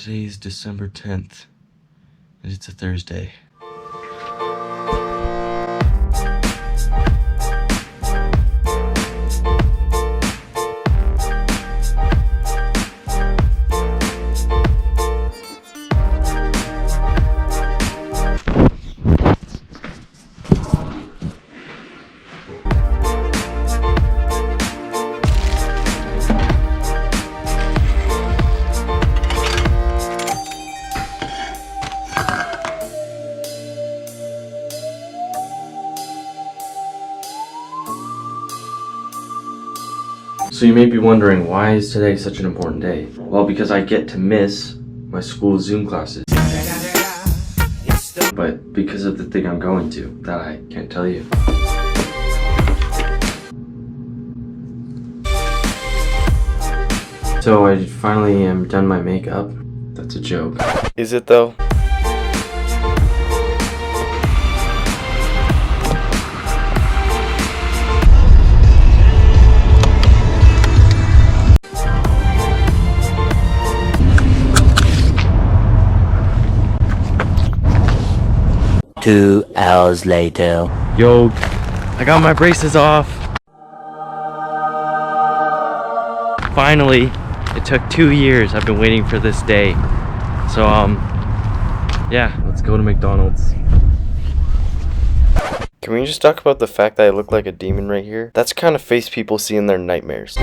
Today is December 10th, and it's a Thursday. So you may be wondering, why is today such an important day? Well, because I get to miss my school Zoom classes. But because of the thing I'm going to, that I can't tell you. So I finally am done my makeup. That's a joke. Is it though? Two hours later. Yo, I got my braces off. Finally, it took 2 years. I've been waiting for this day. So, yeah, let's go to McDonald's. Can we just talk about the fact that I look like a demon right here? That's the kind of face people see in their nightmares.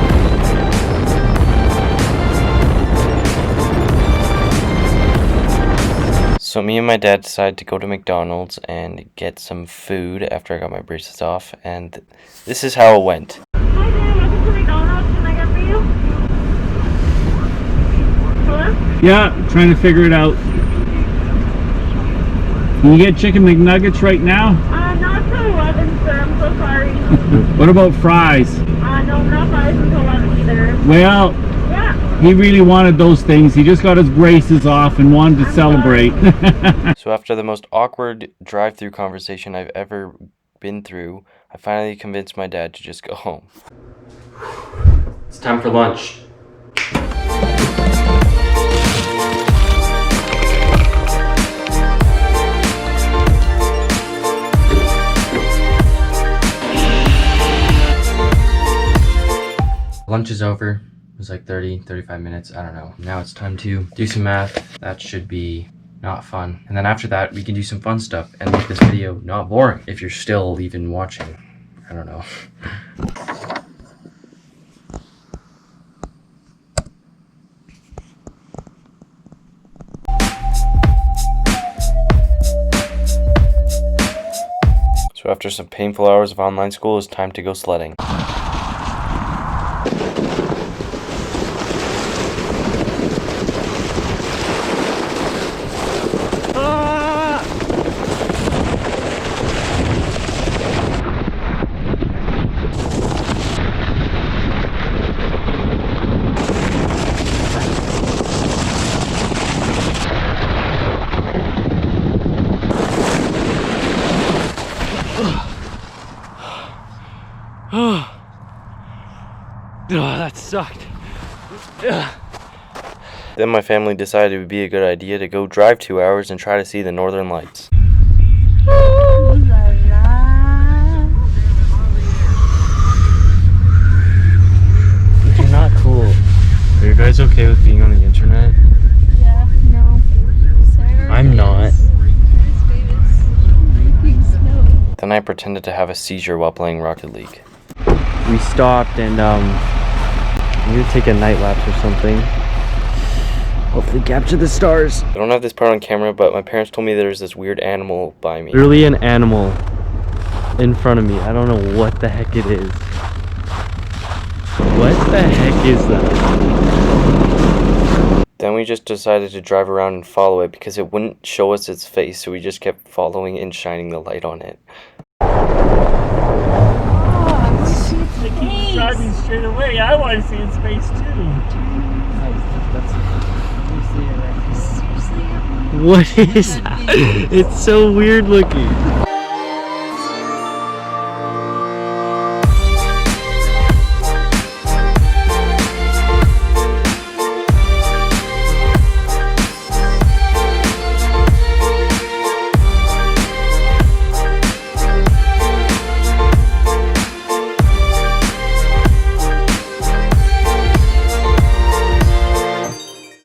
So me and my dad decided to go to McDonald's and get some food after I got my braces off, and this is how it went. Hi there, welcome to McDonald's. Can I get for you? Hello? Yeah, trying to figure it out. Can you get chicken McNuggets right now? Not till 11, sir. I'm so sorry. What about fries? No, not 5 until 11 either. Well, Yeah. he really wanted those things. He just got his braces off and wanted to celebrate. So after the most awkward drive-through conversation I've ever been through, I finally convinced my dad to just go home. It's time for lunch. Lunch is over. It was like 35 minutes, I don't know. Now it's time to do some math. That should be not fun. And then after that, we can do some fun stuff and make this video not boring. If you're still even watching, I don't know. So after some painful hours of online school, it's time to go sledding. Oh, that sucked. Then my family decided it would be a good idea to go drive 2 hours and try to see the northern lights. You're not cool. Are you guys okay with being on the internet? Yeah, no. Sarah I'm not. Then I pretended to have a seizure while playing Rocket League. We stopped and I'm gonna take a night lapse or something. Hopefully capture the stars. I don't have this part on camera, but my parents told me there's this weird animal by me. Literally an animal in front of me. I don't know what the heck it is. What the heck is that? Then we just decided to drive around and follow it because it wouldn't show us its face, so we just kept following and shining the light on it. They keep driving straight away. I want to see its face too. What is that? It's so weird looking.